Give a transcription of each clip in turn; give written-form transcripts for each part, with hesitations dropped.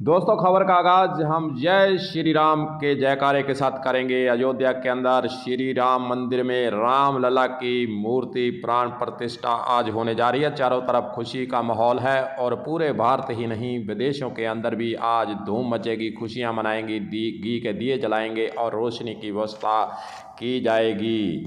दोस्तों, खबर का आगाज हम जय श्री राम के जयकारे के साथ करेंगे। अयोध्या के अंदर श्री राम मंदिर में राम लला की मूर्ति प्राण प्रतिष्ठा आज होने जा रही है। चारों तरफ खुशी का माहौल है और पूरे भारत ही नहीं विदेशों के अंदर भी आज धूम मचेगी, खुशियां मनाएंगी, घी के दिए जलाएंगे और रोशनी की व्यवस्था की जाएगी।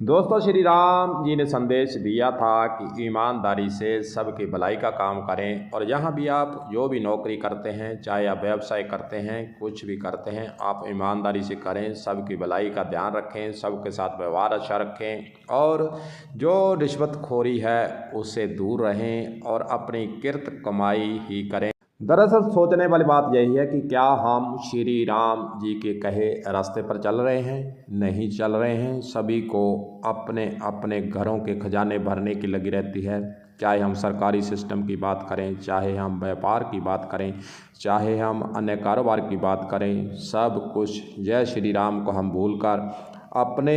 दोस्तों, श्री राम जी ने संदेश दिया था कि ईमानदारी से सबकी भलाई का काम करें। और यहाँ भी आप जो भी नौकरी करते हैं, चाहे आप व्यवसाय करते हैं, कुछ भी करते हैं, आप ईमानदारी से करें, सबकी भलाई का ध्यान रखें, सबके साथ व्यवहार अच्छा रखें और जो रिश्वतखोरी है उससे दूर रहें और अपनी किरत कमाई ही करें। दरअसल सोचने वाली बात यही है कि क्या हम श्री राम जी के कहे रास्ते पर चल रहे हैं? नहीं चल रहे हैं। सभी को अपने अपने घरों के खजाने भरने की लगी रहती है। चाहे हम सरकारी सिस्टम की बात करें, चाहे हम व्यापार की बात करें, चाहे हम अन्य कारोबार की बात करें, सब कुछ जय श्री राम को हम भूलकर अपने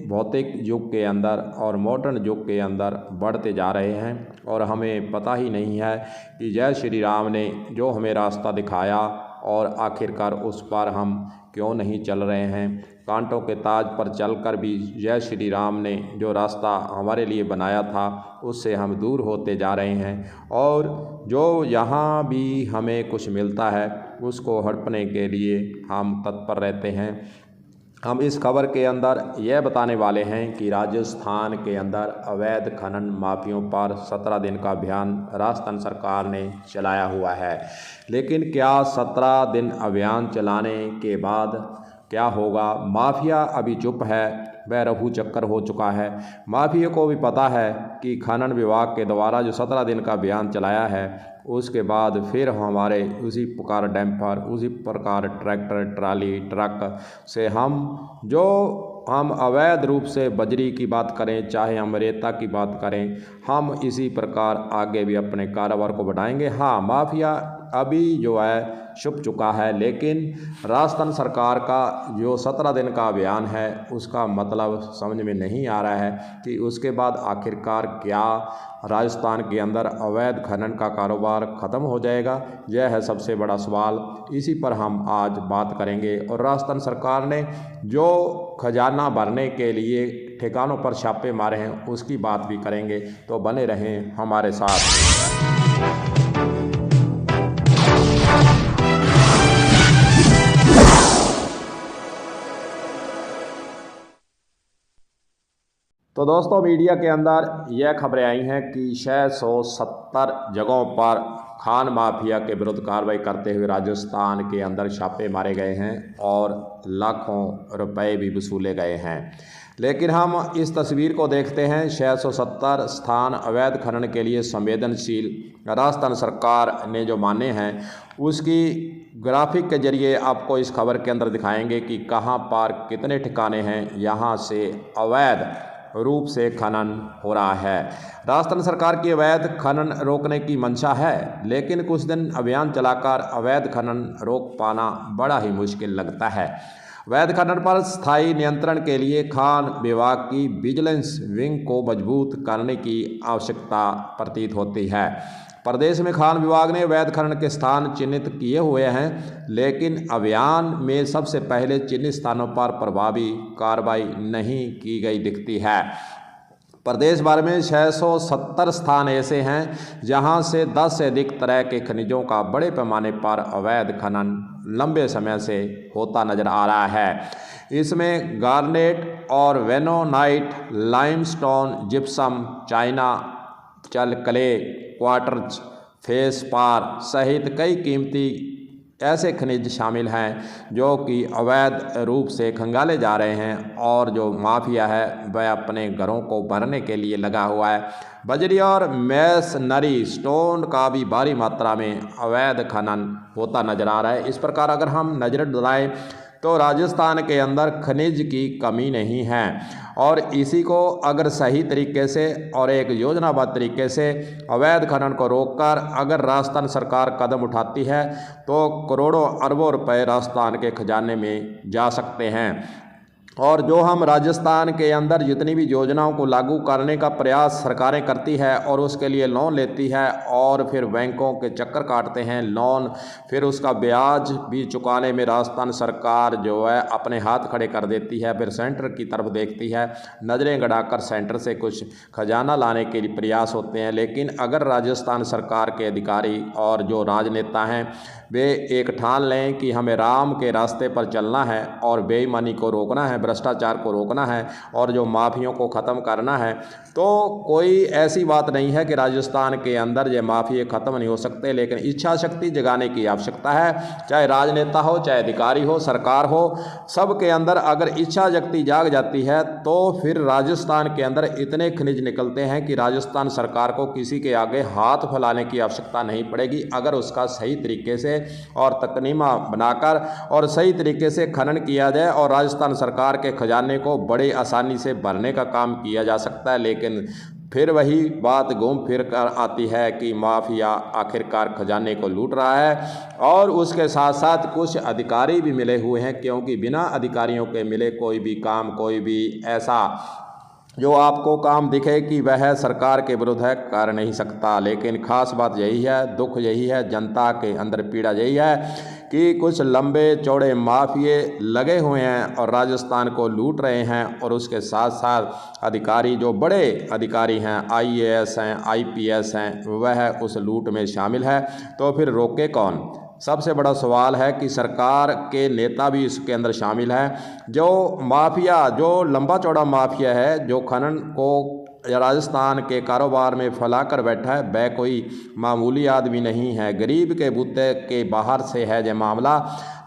भौतिक युग के अंदर और मॉडर्न युग के अंदर बढ़ते जा रहे हैं। और हमें पता ही नहीं है कि जय श्री राम ने जो हमें रास्ता दिखाया और आखिरकार उस पर हम क्यों नहीं चल रहे हैं। कांटों के ताज पर चलकर भी जय श्री राम ने जो रास्ता हमारे लिए बनाया था उससे हम दूर होते जा रहे हैं। और जो यहाँ भी हमें कुछ मिलता है उसको हड़पने के लिए हम तत्पर रहते हैं। हम इस खबर के अंदर यह बताने वाले हैं कि राजस्थान के अंदर अवैध खनन माफियों पर 17 दिन का अभियान राजस्थान सरकार ने चलाया हुआ है। लेकिन क्या 17 दिन अभियान चलाने के बाद क्या होगा? माफिया अभी चुप है, वह रफू चक्कर हो चुका है। माफिया को भी पता है कि खनन विभाग के द्वारा जो 17 दिन का अभियान चलाया है उसके बाद फिर हमारे उसी प्रकार डैम्पर, उसी प्रकार ट्रैक्टर, ट्राली, ट्रक से हम अवैध रूप से बजरी की बात करें, चाहे हम रेता की बात करें, हम इसी प्रकार आगे भी अपने कारोबार को बढ़ाएंगे। हाँ, माफिया अभी जो है छुप चुका है, लेकिन राजस्थान सरकार का जो 17 दिन का अभियान है उसका मतलब समझ में नहीं आ रहा है कि उसके बाद आखिरकार क्या राजस्थान के अंदर अवैध खनन का कारोबार ख़त्म हो जाएगा। यह है सबसे बड़ा सवाल। इसी पर हम आज बात करेंगे। और राजस्थान सरकार ने जो खजाना भरने के लिए ठिकानों पर छापे मारे हैं उसकी बात भी करेंगे, तो बने रहें हमारे साथ। तो दोस्तों, मीडिया के अंदर यह खबरें आई हैं कि 670 जगहों पर खान माफिया के विरुद्ध कार्रवाई करते हुए राजस्थान के अंदर छापे मारे गए हैं और लाखों रुपए भी वसूले गए हैं। लेकिन हम इस तस्वीर को देखते हैं। 670 स्थान अवैध खनन के लिए संवेदनशील राजस्थान सरकार ने जो माने हैं उसकी ग्राफिक के जरिए आपको इस खबर के अंदर दिखाएंगे कि कहां पर कितने ठिकाने हैं यहाँ से अवैध रूप से खनन हो रहा है। राजस्थान सरकार की अवैध खनन रोकने की मंशा है, लेकिन कुछ दिन अभियान चलाकर अवैध खनन रोक पाना बड़ा ही मुश्किल लगता है। अवैध खनन पर स्थायी नियंत्रण के लिए खान विभाग की विजिलेंस विंग को मजबूत करने की आवश्यकता प्रतीत होती है। प्रदेश में खान विभाग ने अवैध खनन के स्थान चिन्हित किए हुए हैं, लेकिन अभियान में सबसे पहले चिन्हित स्थानों पर प्रभावी कार्रवाई नहीं की गई दिखती है। प्रदेश भर में 670 स्थान ऐसे हैं जहां से 10 से अधिक तरह के खनिजों का बड़े पैमाने पर अवैध खनन लंबे समय से होता नजर आ रहा है। इसमें गार्नेट और वेनोनाइट, लाइमस्टोन, जिप्सम, चाइना चल क्ले, क्वार्ट्ज, फेसपार सहित कई कीमती ऐसे खनिज शामिल हैं जो कि अवैध रूप से खंगाले जा रहे हैं और जो माफिया है वह अपने घरों को भरने के लिए लगा हुआ है। बजरी और मैसनरी स्टोन का भी भारी मात्रा में अवैध खनन होता नजर आ रहा है। इस प्रकार अगर हम नज़र डालें तो राजस्थान के अंदर खनिज की कमी नहीं है। और इसी को अगर सही तरीके से और एक योजनाबद्ध तरीके से अवैध खनन को रोककर अगर राजस्थान सरकार कदम उठाती है तो करोड़ों अरबों रुपए राजस्थान के खजाने में जा सकते हैं। और जो हम राजस्थान के अंदर जितनी भी योजनाओं को लागू करने का प्रयास सरकारें करती है और उसके लिए लोन लेती है और फिर बैंकों के चक्कर काटते हैं लोन, फिर उसका ब्याज भी चुकाने में राजस्थान सरकार जो है अपने हाथ खड़े कर देती है, फिर सेंटर की तरफ देखती है, नज़रें गड़ाकर सेंटर से कुछ खजाना लाने के लिए प्रयास होते हैं। लेकिन अगर राजस्थान सरकार के अधिकारी और जो राजनेता हैं वे एक ठान लें कि हमें राम के रास्ते पर चलना है और बेईमानी को रोकना है, भ्रष्टाचार को रोकना है और जो माफियों को ख़त्म करना है, तो कोई ऐसी बात नहीं है कि राजस्थान के अंदर ये माफिए ख़त्म नहीं हो सकते। लेकिन इच्छा शक्ति जगाने की आवश्यकता है, चाहे राजनेता हो, चाहे अधिकारी हो, सरकार हो, सब के अंदर अगर इच्छा शक्ति जाग जाती है तो फिर राजस्थान के अंदर इतने खनिज निकलते हैं कि राजस्थान सरकार को किसी के आगे हाथ फैलाने की आवश्यकता नहीं पड़ेगी अगर उसका सही तरीके से और तकनीमा बनाकर और सही तरीके से खनन किया जाए और राजस्थान सरकार के खजाने को बड़े आसानी से भरने का काम किया जा सकता है। लेकिन फिर वही बात घूम फिर कर आती है कि माफिया आखिरकार खजाने को लूट रहा है और उसके साथ साथ कुछ अधिकारी भी मिले हुए हैं, क्योंकि बिना अधिकारियों के मिले कोई भी काम, कोई भी ऐसा जो आपको काम दिखे कि वह सरकार के विरुद्ध है, कर नहीं सकता। लेकिन ख़ास बात यही है, दुख यही है, जनता के अंदर पीड़ा यही है कि कुछ लंबे चौड़े माफिए लगे हुए हैं और राजस्थान को लूट रहे हैं और उसके साथ साथ अधिकारी जो बड़े अधिकारी हैं, IAS हैं, IPS हैं, वह उस लूट में शामिल है। तो फिर रोके कौन? सबसे बड़ा सवाल है कि सरकार के नेता भी इसके अंदर शामिल हैं। जो माफिया, जो लंबा चौड़ा माफिया है, जो खनन को राजस्थान के कारोबार में फैला कर बैठा है, वह कोई मामूली आदमी नहीं है, गरीब के बूते के बाहर से है ये मामला।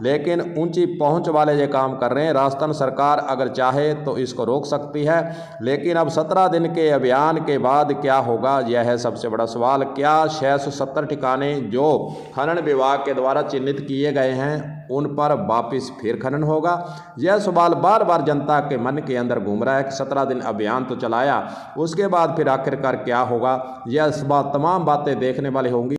लेकिन ऊंची पहुंच वाले ये काम कर रहे हैं। राजस्थान सरकार अगर चाहे तो इसको रोक सकती है, लेकिन अब 17 दिन के अभियान के बाद क्या होगा, यह है सबसे बड़ा सवाल। क्या 670 ठिकाने जो खनन विभाग के द्वारा चिन्हित किए गए हैं उन पर वापस फिर खनन होगा? यह सवाल बार बार जनता के मन के अंदर घूम रहा है कि 17 दिन अभियान तो चलाया, उसके बाद फिर आखिरकार क्या होगा? यह तमाम बातें देखने वाली होंगी।